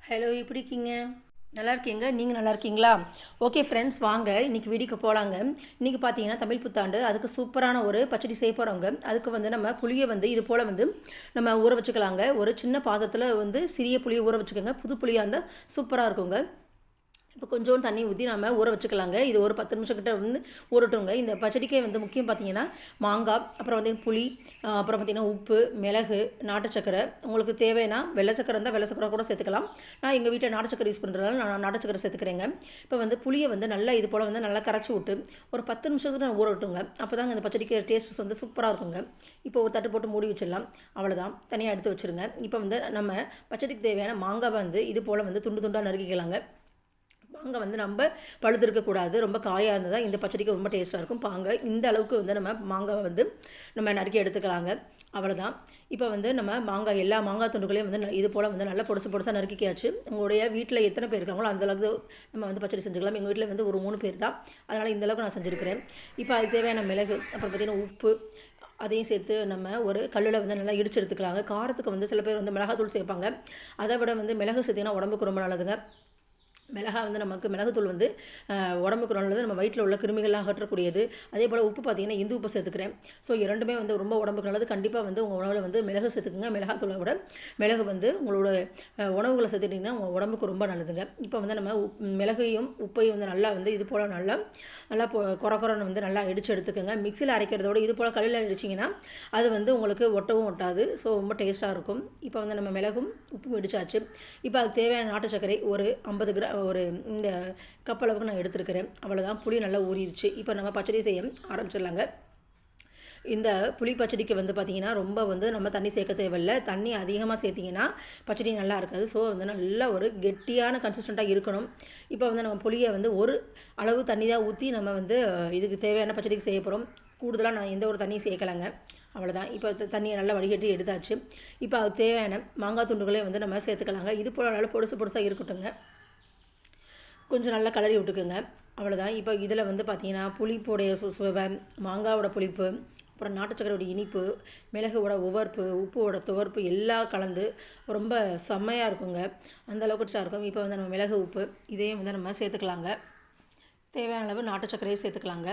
Hello, எப்படி இருக்கீங்க? நல்லா இருக்கீங்க. நீங்கள் நல்லா இருக்கீங்களா? ஓகே ஃப்ரெண்ட்ஸ், வாங்க இன்றைக்கி வீடியோக்கு போகலாங்க. இன்றைக்கி பார்த்தீங்கன்னா தமிழ் புத்தாண்டு, அதுக்கு சூப்பரான ஒரு பச்சடி செய்ய போகிறவங்க. அதுக்கு வந்து நம்ம புளியை வந்து இது போல் வந்து நம்ம ஊற வச்சுக்கலாங்க. ஒரு சின்ன பாத்திரத்தில் வந்து சிறிய புளியை ஊற வச்சுக்கோங்க. புது புளியாக இருந்தால் சூப்பராக இருக்குங்க. இப்போ கொஞ்சோண்டு தண்ணி ஊற்றி நம்ம ஊற வச்சுக்கலாங்க. இது ஒரு 10 நிமிஷம் கிட்ட வந்து ஊறட்டுங்க. இந்த பச்சடிக்கே வந்து முக்கியம் பார்த்தீங்கன்னா மாங்காய், அப்புறம் வந்து புளி, அப்புறம் பார்த்திங்கன்னா உப்பு, மிளகு, நாட்டு சக்கரை. உங்களுக்கு தேவைன்னா வெள்ளை சக்கரை இருந்தால் வெள்ளை சக்கரை கூட சேர்த்துக்கலாம். நான் எங்கள் வீட்டில் நாட்டு சக்கரை யூஸ் பண்ணுறதுனால நான் நாட்டு சக்கரை சேர்த்துக்கிறேங்க. இப்போ வந்து புளியை வந்து நல்லா இது போல் வந்து நல்லா கரைச்சி விட்டு ஒரு 10 நிமிஷத்துக்கு நான் ஊறட்டுங்க. அப்போ தாங்க இந்த பச்சடிக்கு டேஸ்ட் வந்து சூப்பராக இருக்குங்க. இப்போ ஒரு தட்டு போட்டு மூடி வச்சிடலாம். அவ்வளோதான், தனியாக எடுத்து வச்சுருங்க. இப்போ வந்து நம்ம பச்சடிக்கு தேவையான மாங்காய் வந்து இது போல் வந்து துண்டு துண்டாக நறுக்கிக்கலாங்க. பாங்க வந்து நம்ம பழுது இருக்கக்கூடாது. ரொம்ப காயாக இருந்தால் தான் இந்த பச்சடிக்கு ரொம்ப டேஸ்ட்டாக இருக்கும். பாங்க இந்த அளவுக்கு வந்து நம்ம மாங்காவை வந்து நம்ம நறுக்கி எடுத்துக்கலாங்க. அவ்வளோதான். இப்போ வந்து நம்ம மாங்காய் எல்லா மாங்காய் துண்டுகளையும் வந்து இது போல் வந்து நல்லா பொடுசாக நறுக்கிக்காச்சு. உங்களுடைய வீட்டில் எத்தனை பேர் இருக்காங்களோ அந்தளவுக்கு நம்ம வந்து பச்சடி செஞ்சுக்கலாம். எங்கள் வீட்டில் வந்து ஒரு 3 பேர் தான், அதனால் இந்தளவுக்கு நான் செஞ்சுருக்கிறேன். இப்போ அதுக்கு தேவையான மிளகு, அப்புறம் பார்த்திங்கன்னா உப்பு, அதையும் சேர்த்து நம்ம ஒரு கல்லில் வந்து நல்லா இடிச்சு எடுத்துக்கலாங்க. காரத்துக்கு வந்து சில பேர் வந்து மிளகாத்தூள் சேர்ப்பாங்க. அதை விட வந்து மிளகு சேர்த்திங்கன்னா உடம்புக்கு ரொம்ப நல்லதுங்க. மிளகாய் வந்து நமக்கு மிளகுத்தூள் வந்து உடம்புக்கு நல்லது, நம்ம வயிற்றில் உள்ள கிருமிகள்லாம் அகற்றக்கூடியது. அதே போல் உப்பு பார்த்திங்கன்னா இந்து உப்பு சேர்த்துக்கிறேன். ஸோ இரண்டுமே வந்து ரொம்ப உடம்புக்கு நல்லது. கண்டிப்பாக வந்து உங்கள் உணவில் வந்து மிளகு சேர்த்துக்குங்க. மிளகாத்தூளை விட மிளகு வந்து உங்களோட உணவுகளை சேர்த்துட்டிங்கன்னா உங்கள் உடம்புக்கு ரொம்ப நல்லதுங்க. இப்போ வந்து நம்ம மிளகையும் உப்பையும் வந்து நல்லா வந்து இது போல் நல்லா குறன்னு வந்து நல்லா இடித்து எடுத்துக்கோங்க. மிக்சியில் அரைக்கிறதோட இது போல் கல்லில் அடிச்சிங்கன்னா அது வந்து உங்களுக்கு ஒட்டவும் ஒட்டாது. ஸோ ரொம்ப டேஸ்ட்டாக இருக்கும். இப்போ வந்து நம்ம மிளகும் உப்பும் இடிச்சாச்சு. இப்போ அதுக்கு தேவையான நாட்டு சர்க்கரை ஒரு 50 கிராம், ஒரு இந்த கப் அளவுக்கு நான் எடுத்துருக்கிறேன். அவ்வளோதான். புளி நல்லா ஊறிடுச்சு. இப்போ நம்ம பச்சடி செய்ய ஆரம்பிச்சிடலாங்க. இந்த புளி பச்சடிக்கு வந்து பார்த்திங்கன்னா ரொம்ப வந்து நம்ம தண்ணி சேர்க்க தேவையில்லை. தண்ணி அதிகமாக சேர்த்திங்கன்னா பச்சடி நல்லா இருக்காது. ஸோ வந்து நல்லா ஒரு கெட்டியான கன்சிஸ்டண்ட்டாக இருக்கணும். இப்போ வந்து நம்ம புளியை வந்து ஒரு அளவு தண்ணி தான் ஊற்றி நம்ம வந்து இதுக்கு தேவையான பச்சடிக்கு செய்ய போகிறோம். கூடுதலாக நான் எந்த ஒரு தண்ணியும் சேர்க்கலைங்க. அவ்வளோதான். இப்போ தண்ணியை நல்லா வடிகட்டி எடுத்தாச்சு. இப்போ அதுக்கு தேவையான மாங்காய் துண்டுகளே வந்து நம்ம சேர்த்துக்கலாங்க. இது போல் நல்லா பொடுசாக இருக்கட்டுங்க. கொஞ்சம் நல்லா கலரி விட்டுக்குங்க. அவ்வளோதான். இப்போ இதில் வந்து பார்த்திங்கன்னா புளிப்போடைய சுவை, மாங்காவோட புளிப்பு, அப்புறம் நாட்டு சக்கரையோட இனிப்பு, மிளகுவோட உவர்ப்பு, உப்போட துவர்ப்பு எல்லாம் கலந்து ரொம்ப செம்மையாக இருக்குங்க. அந்தளவுக்கு டேஸ்ட்டாக இருக்கும். இப்போ வந்து நம்ம மிளகு, உப்பு இதையும் வந்து நம்ம சேர்த்துக்கலாங்க. தேவையான அளவு நாட்டு சர்க்கரையை சேர்த்துக்கலாங்க.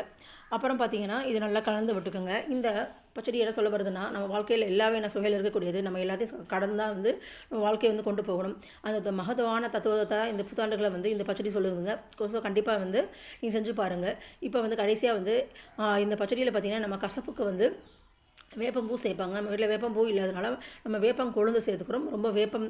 அப்புறம் பார்த்திங்கன்னா இது நல்லா கலந்து விட்டுக்குங்க. இந்த பச்சடி என்ன சொல்ல வருதுன்னா, நம்ம வாழ்க்கையில் எல்லாமே என்ன சுவையில் இருக்கக்கூடியது. நம்ம எல்லாத்தையும் கடந்தால் வந்து நம்ம வாழ்க்கையை வந்து கொண்டு போகணும். அந்த மகத்துவமான தத்துவத்தை இந்த புத்தாண்டுகளை வந்து இந்த பச்சடி சொல்லுதுங்க. ஸோ கண்டிப்பாக வந்து நீங்கள் செஞ்சு பாருங்கள். இப்போ வந்து கடைசியாக வந்து இந்த பச்சடியில் பார்த்திங்கன்னா நம்ம கசப்புக்கு வந்து வேப்பம்பூ சேர்ப்பாங்க. நம்ம வீட்டில் வேப்பம்பூ இல்லாதனால நம்ம வேப்பம் கொழுந்து சேர்த்துக்கிறோம். ரொம்ப வேப்பம்